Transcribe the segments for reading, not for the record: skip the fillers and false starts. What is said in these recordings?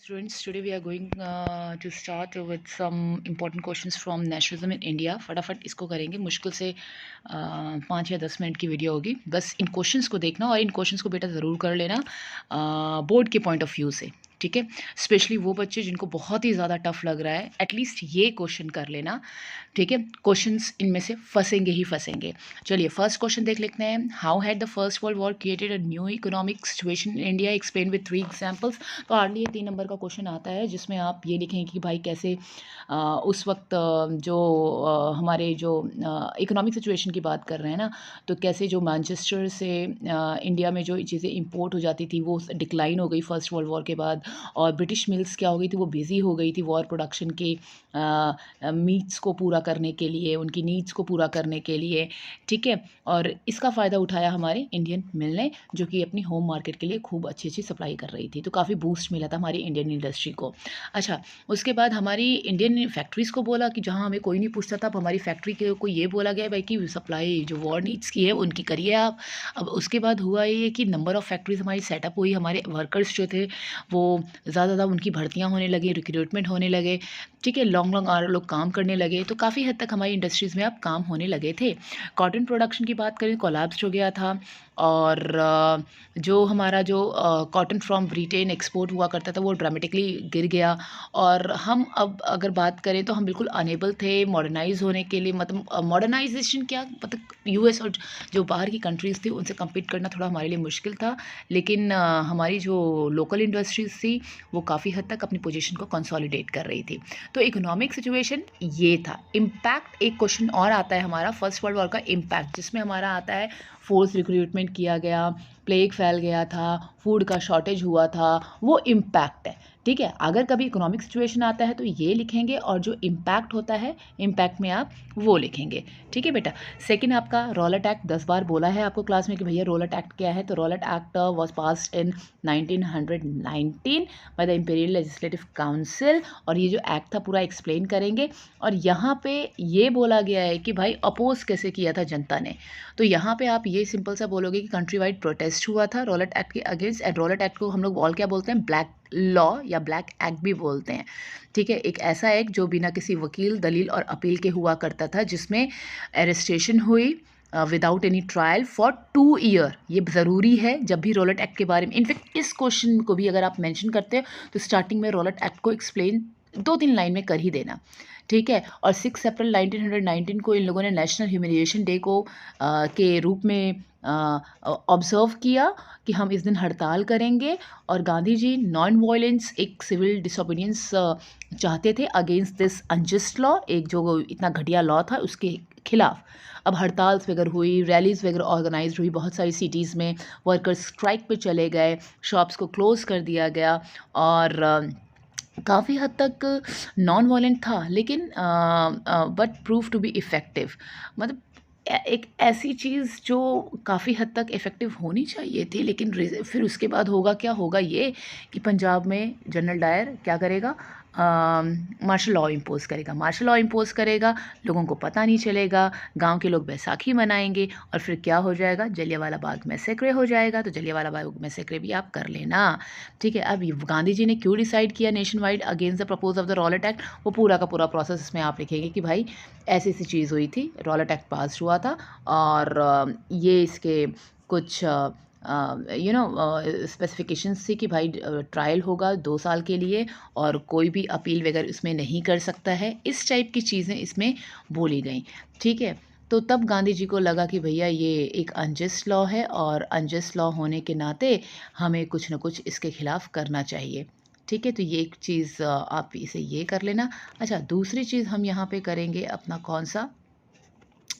Students, today we are going to start with some important questions from nationalism in India. फटाफट इसको करेंगे, मुश्किल से 5 या 10 मिनट की वीडियो होगी. बस इन क्वेश्चंस को देखना और इन क्वेश्चंस को बेटा ज़रूर कर लेना बोर्ड के पॉइंट ऑफ व्यू से. ठीक है, स्पेशली वो बच्चे जिनको बहुत ही ज़्यादा टफ लग रहा है, एटलीस्ट ये क्वेश्चन कर लेना. ठीक है, क्वेश्चंस इनमें से फंसेंगे ही फंसेंगे. चलिए फर्स्ट क्वेश्चन देख लेते हैं. How had the first world war created a new economic situation in India, explain with 3 examples. तो हार्डली ये 3 नंबर का क्वेश्चन आता है जिसमें आप ये लिखेंगे कि भाई कैसे उस वक्त जो हमारे जो इकोनॉमिक सिचुएशन की बात कर रहे हैं ना, तो कैसे जो मैनचेस्टर से इंडिया में जो चीज़ें इंपोर्ट हो जाती थी वो डिक्लाइन हो गई फर्स्ट वर्ल्ड वॉर के बाद, और ब्रिटिश मिल्स क्या हो गई थी, वो बिज़ी हो गई थी वॉर प्रोडक्शन के मीट्स को पूरा करने के लिए, उनकी नीड्स को पूरा करने के लिए. ठीक है, और इसका फ़ायदा उठाया हमारे इंडियन मिल ने, जो कि अपनी होम मार्केट के लिए खूब अच्छी अच्छी सप्लाई कर रही थी. तो काफ़ी बूस्ट मिला था हमारी इंडियन इंडस्ट्री को. अच्छा, उसके बाद हमारी इंडियन फैक्ट्रीज़ को बोला कि जहाँ हमें कोई नहीं पूछता था, अब हमारी फैक्ट्री के को ये बोला गया भाई कि सप्लाई जो वॉर नीड्स की है उनकी करिए आप. अब उसके बाद हुआ ये कि नंबर ऑफ़ फैक्ट्रीज़ हमारी सेटअप हुई, हमारे वर्कर्स जो थे वो ज़्यादा उनकी भर्तियाँ होने लगी, रिक्रूटमेंट होने लगे. ठीक है, लॉन्ग आवर लोग काम करने लगे, तो काफ़ी हद तक हमारी इंडस्ट्रीज़ में अब काम होने लगे थे. कॉटन प्रोडक्शन की बात करें, कोलैप्स हो गया था, और जो हमारा जो कॉटन फ्रॉम ब्रिटेन एक्सपोर्ट हुआ करता था वो ड्रामेटिकली गिर गया. और हम अब अगर बात करें तो हम बिल्कुल अनेबल थे मॉडर्नाइज होने के लिए. मतलब मॉडर्नाइजेशन क्या, मतलब यूएस और जो बाहर की कंट्रीज़ थी उनसे कम्पीट करना थोड़ा हमारे लिए मुश्किल था. लेकिन हमारी जो लोकल इंडस्ट्रीज़ थी वो काफ़ी हद तक अपनी पोजीशन को कंसोलिडेट कर रही थी. तो इकोनॉमिक सिचुएशन ये था. इम्पैक्ट एक क्वेश्चन और आता है हमारा फर्स्ट वर्ल्ड वॉर का इम्पैक्ट, जिसमें हमारा आता है फोर्स रिक्रूटमेंट किया गया, प्लेग फैल गया था, फूड का शॉर्टेज हुआ था, वो इम्पैक्ट है. ठीक है, अगर कभी इकोनॉमिक सिचुएशन आता है तो ये लिखेंगे, और जो इम्पैक्ट होता है इम्पैक्ट में आप वो लिखेंगे. ठीक है बेटा. सेकंड आपका रॉलेट एक्ट 10 बार बोला है आपको क्लास में कि भैया रॉलेट एक्ट क्या है. तो Rowlatt act was passed in 1919 by the imperial legislative council, और ये जो एक्ट था पूरा एक्सप्लेन करेंगे. और यहाँ पे ये बोला गया है कि भाई अपोज कैसे किया था जनता ने. तो यहाँ पे आप ये सिंपल सा बोलोगे कि कंट्री वाइड प्रोटेस्ट हुआ था रॉलेट एक्ट के अगेंस्ट. एंड रॉलेट एक्ट को हम लोग ऑल क्या बोलते हैं, ब्लैक लॉ या ब्लैक एक्ट भी बोलते हैं. ठीक है, एक ऐसा एक्ट जो बिना किसी वकील, दलील और अपील के हुआ करता था, जिसमें अरेस्टेशन हुई without any trial for 2 year. ये ज़रूरी है जब भी रॉलेट एक्ट के बारे में. इनफैक्ट इस क्वेश्चन को भी अगर आप मेंशन करते हो तो स्टार्टिंग में रॉलेट एक्ट को एक्सप्लेन 2-3 लाइन में कर ही देना. ठीक है, और 6 अप्रैल 1919 को इन लोगों ने नेशनल ह्यूमिलिएशन डे को के रूप में ऑब्ज़र्व किया कि हम इस दिन हड़ताल करेंगे. और गांधी जी नॉन वायलेंस, एक सिविल डिसोबीडियंस चाहते थे अगेंस्ट दिस अनजस्ट लॉ, एक जो इतना घटिया लॉ था उसके खिलाफ. अब हड़ताल्स वगैरह हुई, रैलीज़ वगैरह ऑर्गेनाइज हुई बहुत सारी सिटीज़ में, वर्कर्स स्ट्राइक पे चले गए, शॉप्स को क्लोज़ कर दिया गया, और काफ़ी हद तक नॉन वायलेंट था, लेकिन but prove to be effective. मतलब एक ऐसी चीज़ जो काफ़ी हद तक इफ़ेक्टिव होनी चाहिए थी. लेकिन फिर उसके बाद होगा क्या, होगा ये कि पंजाब में जनरल डायर क्या करेगा, मार्शल लॉ इम्पोज़ करेगा. मार्शल लॉ इम्पोज़ करेगा, लोगों को पता नहीं चलेगा, गांव के लोग बैसाखी मनाएंगे, और फिर क्या हो जाएगा, जलियांवाला बाग मैसेक्रे हो जाएगा. तो जलियांवाला बाग मैसेक्रे भी आप कर लेना. ठीक है, अब गांधी जी ने क्यों डिसाइड किया nation wide against the purpose of the Rowlatt act, वो पूरा का पूरा प्रोसेस इसमें आप लिखेंगे कि भाई ऐसी ऐसी चीज़ हुई थी, रॉलेट एक्ट पास हुआ था, और ये इसके कुछ स्पेसिफिकेशंस थी कि भाई ट्रायल होगा 2 साल के लिए, और कोई भी अपील वगैरह इसमें नहीं कर सकता है. इस टाइप की चीज़ें इसमें बोली गई. ठीक है, तो तब गांधी जी को लगा कि भैया ये एक अनजस्ट लॉ है, और अनजस्ट लॉ होने के नाते हमें कुछ ना कुछ इसके खिलाफ करना चाहिए. ठीक है, तो ये एक चीज़ आप इसे ये कर लेना. अच्छा, दूसरी चीज़ हम यहाँ पे करेंगे अपना कौन सा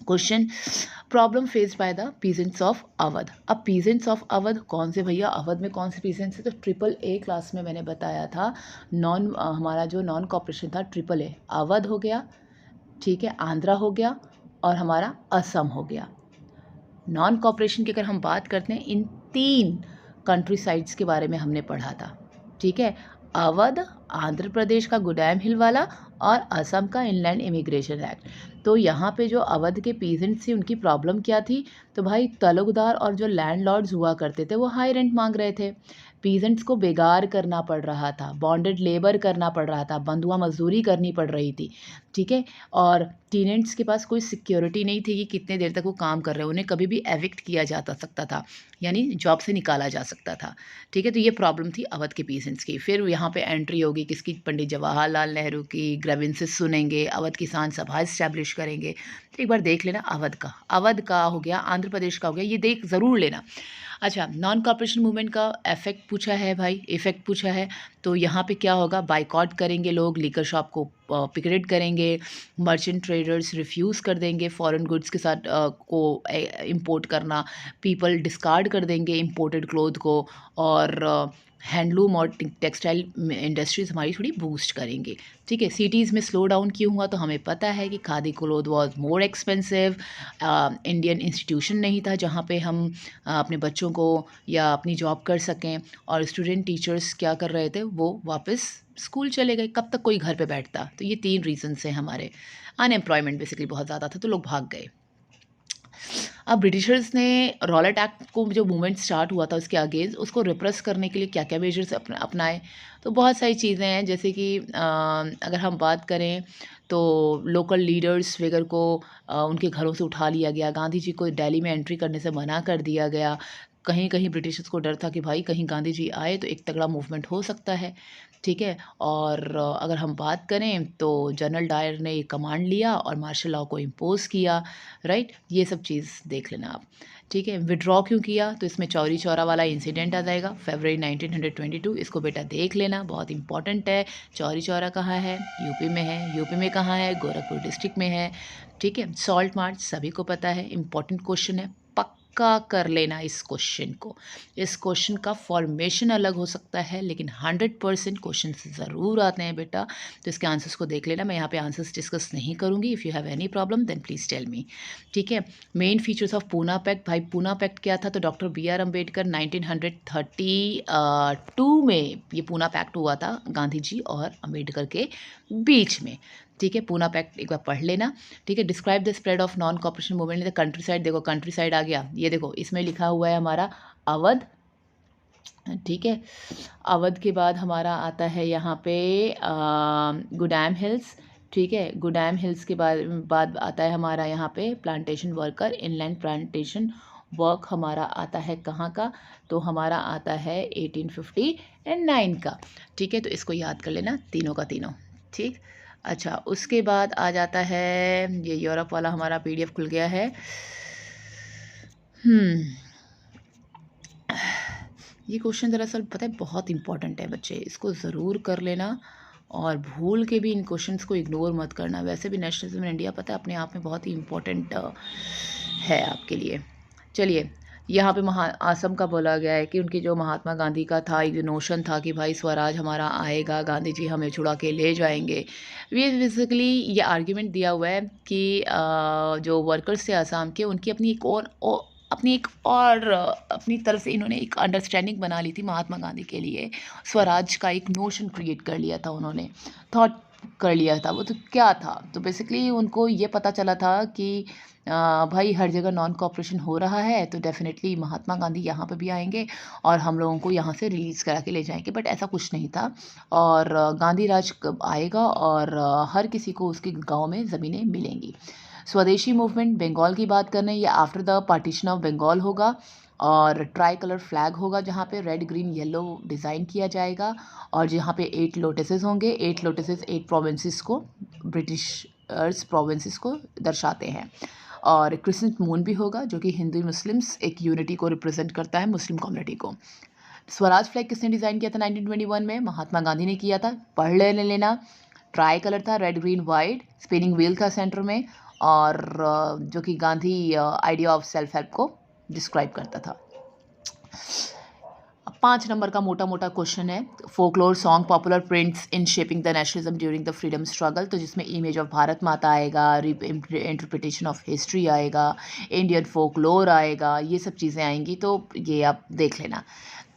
question, problem faced by the peasants of Awadh. अब पीजेंट्स ऑफ अवध कौन से भैया, अवध में कौन से पीजेंट्स है, तो AAA क्लास में मैंने बताया था. हमारा जो नॉन कॉपरेशन था AAA, अवध हो गया, ठीक है, आंध्रा हो गया, और हमारा असम हो गया. नॉन कॉपरेशन की अगर हम बात करते हैं, इन 3 कंट्री साइड्स के बारे में हमने पढ़ा था. ठीक है, अवध, आंध्र प्रदेश का गुडैम हिल वाला और असम का इनलैंड इमिग्रेशन एक्ट। तो यहाँ पे जो अवध के पीजेंट्स थी उनकी प्रॉब्लम क्या थी, तो भाई तलुकदार और जो लैंडलॉर्ड्स हुआ करते थे वो हाई रेंट मांग रहे थे। पीजेंट्स को बेगार करना पड़ रहा था, बॉन्डेड लेबर करना पड़ रहा था, बंधुआ मजदूरी करनी पड़ रही थी, ठीक है। और टीनेंट्स के पास कोई सिक्योरिटी नहीं थी कि कितने देर तक वो काम कर रहे हैं, उन्हें कभी भी एविक्ट किया जाता सकता था, यानी जॉब से निकाला जा सकता था, ठीक है। तो ये प्रॉब्लम थी अवध के पीजेंट्स की। फिर यहाँ पे एंट्री होगी किसकी, पंडित जवाहरलाल नेहरू की। ग्रेवेंसेस सुनेंगे, अवध किसान सभा इस्टेब्लिश करेंगे। तो एक बार देख लेना अवध का हो गया, आंध्र प्रदेश का हो गया, ये देख ज़रूर लेना। अच्छा, नॉन कॉपरेशन मूवमेंट का इफेक्ट पूछा है भाई, इफेक्ट पूछा है। तो यहाँ पे क्या होगा, बाइकआउट करेंगे लोग, लिकर शॉप को पिकेट करेंगे, मर्चेंट ट्रेडर्स रिफ्यूज़ कर देंगे फॉरेन गुड्स के साथ को इंपोर्ट करना, पीपल डिस्कार्ड कर देंगे इंपोर्टेड क्लोथ को, और हैंडलूम और टेक्सटाइल इंडस्ट्रीज हमारी थोड़ी बूस्ट करेंगे, ठीक है। सिटीज़ में स्लो डाउन क्यों हुआ, तो हमें पता है कि khadi cloth was more expensive, Indian institution नहीं था जहाँ पे हम अपने बच्चों को या अपनी जॉब कर सकें, और स्टूडेंट टीचर्स क्या कर रहे थे, वो वापस स्कूल चले गए, कब तक कोई घर पे बैठता। तो ये 3 रीजंस हैं हमारे। अनएम्प्लॉयमेंट बेसिकली बहुत ज़्यादा था तो लोग भाग गए। अब ब्रिटिशर्स ने रॉलेट एक्ट को, जो मूवमेंट स्टार्ट हुआ था उसके अगेंस्ट, उसको रिप्रेस करने के लिए क्या क्या मेजर्स अपनाए, तो बहुत सारी चीज़ें हैं। जैसे कि अगर हम बात करें तो लोकल लीडर्स फिगर को उनके घरों से उठा लिया गया, गांधी जी को दिल्ली में एंट्री करने से मना कर दिया गया। कहीं कहीं ब्रिटिशर्स को डर था कि भाई कहीं गांधी जी आए तो एक तगड़ा मूवमेंट हो सकता है, ठीक है। और अगर हम बात करें तो जनरल डायर ने कमांड लिया और मार्शल लॉ को इम्पोज किया, राइट। ये सब चीज़ देख लेना आप, ठीक है। विड्रॉ क्यों किया, तो इसमें चौरी चौरा वाला इंसिडेंट आ जाएगा, फरवरी 1922। इसको बेटा देख लेना, बहुत इंपॉर्टेंट है। चौरी चौरा कहाँ है, यूपी में है। यूपी में कहाँ है, गोरखपुर डिस्ट्रिक्ट में है, ठीक है। सॉल्ट मार्च सभी को पता है, इंपॉर्टेंट क्वेश्चन है, पक्का कर लेना इस क्वेश्चन को। इस क्वेश्चन का फॉर्मेशन अलग हो सकता है लेकिन 100% क्वेश्चन ज़रूर आते हैं बेटा। तो इसके आंसर्स को देख लेना, मैं यहाँ पे आंसर्स डिस्कस नहीं करूँगी। If you have any problem then please tell me, ठीक है। Main features of Poona pact, भाई पूना पैक्ट क्या था, तो डॉक्टर BR अम्बेडकर 1932 में ये पूना पैक्ट हुआ था गांधी जी और अम्बेडकर के बीच में, ठीक है। पूना पैक्ट एक बार पढ़ लेना, ठीक है। Describe the spread of non cooperation movement in the country side, देखो कंट्री साइड आ गया, ये देखो इसमें लिखा हुआ है हमारा अवध, ठीक है। अवध के बाद हमारा आता है यहाँ पे गुडैम हिल्स, ठीक है। गुडैम हिल्स के बाद आता है हमारा यहाँ पे plantation worker, inland plantation work हमारा आता है कहाँ का, तो हमारा आता है 1859 का, ठीक है। तो इसको याद कर लेना तीनों का तीनों, ठीक। अच्छा, उसके बाद आ जाता है ये यूरोप वाला, हमारा PDF खुल गया है। ये क्वेश्चन दरअसल पता है बहुत इंपॉर्टेंट है बच्चे, इसको ज़रूर कर लेना और भूल के भी इन क्वेश्चंस को इग्नोर मत करना। वैसे भी नेशनलिज्म इन इंडिया पता है अपने आप में बहुत ही इम्पोर्टेंट है आपके लिए। चलिए, यहाँ पे असम का बोला गया है कि उनकी जो महात्मा गांधी का था एक नोशन था कि भाई स्वराज हमारा आएगा, गांधी जी हमें छुड़ा के ले जाएंगे। ये बेसिकली ये आर्ग्यूमेंट दिया हुआ है कि जो वर्कर्स थे असम के, उनकी अपनी तरफ से इन्होंने एक अंडरस्टैंडिंग बना ली थी महात्मा गांधी के लिए, स्वराज का एक नोशन क्रिएट कर लिया था उन्होंने, थॉट कर लिया था। वो तो क्या था, तो बेसिकली उनको ये पता चला था कि भाई हर जगह नॉन कॉपरेशन हो रहा है तो डेफिनेटली महात्मा गांधी यहाँ पे भी आएंगे और हम लोगों को यहाँ से रिलीज़ करा के ले जाएंगे। बट ऐसा कुछ नहीं था, और गांधी राज कब आएगा और हर किसी को उसके गाँव में ज़मीनें मिलेंगी। स्वदेशी मूवमेंट बंगाल की बात कर रहे हैं, ये after the partition of Bengal होगा, और ट्राई कलर फ्लैग होगा जहाँ पे रेड ग्रीन येलो डिज़ाइन किया जाएगा, और जहाँ पे 8 लोटसेस होंगे। 8 लोटसेस 8 प्रोविंसेस को, ब्रिटिशर्स प्रोविंसेस को दर्शाते हैं। और क्रिसेंट मून भी होगा जो कि हिंदू मुस्लिम्स एक यूनिटी को रिप्रेजेंट करता है, मुस्लिम कम्युनिटी को। स्वराज फ्लैग किसने डिज़ाइन किया था 1921 में, महात्मा गांधी ने किया था, पढ़ लेना। ट्राई कलर था, red green white, spinning wheel था सेंटर में, और जो कि Gandhi idea of self help को डिस्क्राइब करता था। 5 नंबर का मोटा मोटा क्वेश्चन है, folklore song popular prints in shaping the nationalism during the freedom struggle, तो जिसमें इमेज ऑफ भारत माता आएगा, इंटरप्रिटेशन ऑफ हिस्ट्री आएगा, इंडियन फोकलोर आएगा, ये सब चीज़ें आएंगी, तो ये आप देख लेना।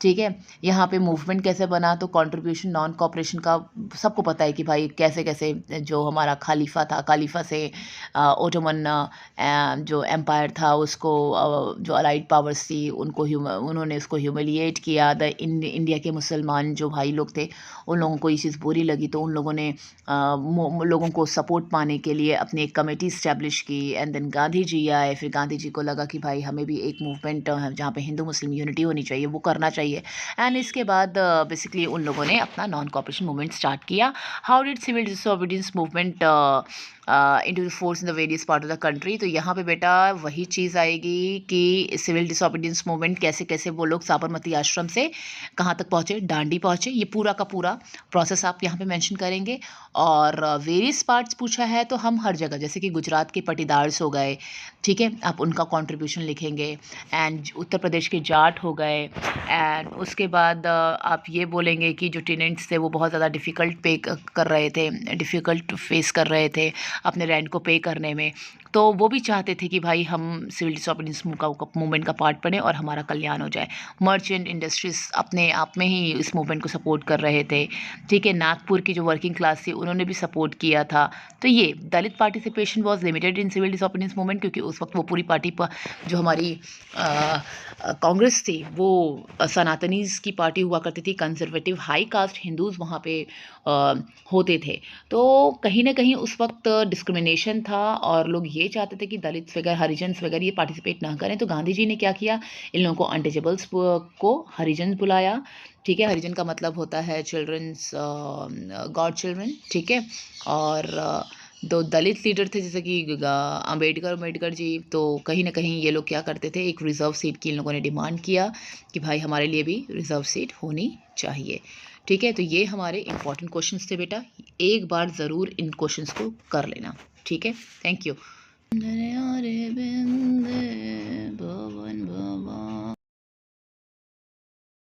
ठीक है। यहाँ पे मूवमेंट कैसे बना, तो कंट्रीब्यूशन नॉन कॉपरेशन का सबको पता है कि भाई कैसे कैसे जो हमारा खलीफा था, खलीफा से ओटोमन जो एम्पायर था उसको जो अलाइड पावर्स थी उनको उन्होंने उसको ह्यूमिलिएट किया। इंडिया के मुसलमान जो भाई लोग थे उन लोगों को ये चीज़ बुरी लगी, तो उन लोगों ने लोगों को सपोर्ट पाने के लिए अपनी एक कमेटी इस्टेब्लिश की। एंड देन गांधी जी आए, फिर गांधी जी को लगा कि भाई हमें भी एक मूवमेंट जहाँ पे हिंदू मुस्लिम यूनिटी होनी चाहिए वो करना चाहिए। एंड इसके बाद बेसिकली उन लोगों ने अपना नॉन कॉपरेशन मूवमेंट स्टार्ट किया। How did civil disobedience movement into the force in the various part of the country. तो यहाँ पे बेटा वही चीज़ आएगी कि सिविल डिसोबीडियंस मूवमेंट कैसे कैसे वो लोग साबरमती आश्रम से कहाँ तक पहुँचे, डांडी पहुँचे, ये पूरा का पूरा प्रोसेस आप यहाँ पे मेंशन करेंगे। और वेरियस पार्ट्स पूछा है तो हम हर जगह, जैसे कि गुजरात के पटीदार्स हो गए, ठीक है, आप उनका कंट्रीब्यूशन लिखेंगे। एंड उत्तर प्रदेश के जाट हो गए। एंड उसके बाद आप ये बोलेंगे कि जो टेनेंट्स थे वो बहुत ज़्यादा डिफ़िकल्ट पे कर रहे थे, डिफ़िकल्ट फेस कर रहे थे अपने रेंट को पे करने में, तो वो भी चाहते थे कि भाई हम सिविल डिसोबीडियंस मूवमेंट का पार्ट बने और हमारा कल्याण हो जाए। मर्चेंट इंडस्ट्रीज अपने आप में ही इस मूवमेंट को सपोर्ट कर रहे थे, ठीक है। नागपुर की जो वर्किंग क्लास थी उन्होंने भी सपोर्ट किया था। तो ये Dalit participation was limited in civil disobedience movement, क्योंकि उस वक्त वो पूरी पार्टी पर जो हमारी कांग्रेस थी वो सनातनीज़ की पार्टी हुआ करती थी, कंजर्वेटिव हाई कास्ट हिंदूज़ वहाँ पे होते थे। तो कहीं ना कहीं उस वक्त डिस्क्रिमिनेशन था और लोग ये चाहते थे कि दलित वगैरह हरिजन्स वगैरह ये पार्टिसिपेट ना करें। तो गांधी जी ने क्या किया, इन लोगों को अनटचेबल्स को हरिजन बुलाया, ठीक है। हरिजन का मतलब होता है चिल्ड्रंस, गॉड चिल्ड्रन, ठीक है। और दो दलित लीडर थे जैसे कि अम्बेडकर जी, तो कहीं ना कहीं ये लोग क्या करते थे, एक रिज़र्व सीट की इन लोगों ने डिमांड किया कि भाई हमारे लिए भी रिज़र्व सीट होनी चाहिए, ठीक है। तो ये हमारे इंपॉर्टेंट क्वेश्चंस थे बेटा, एक बार ज़रूर इन क्वेश्चंस को कर लेना, ठीक है। Thank you.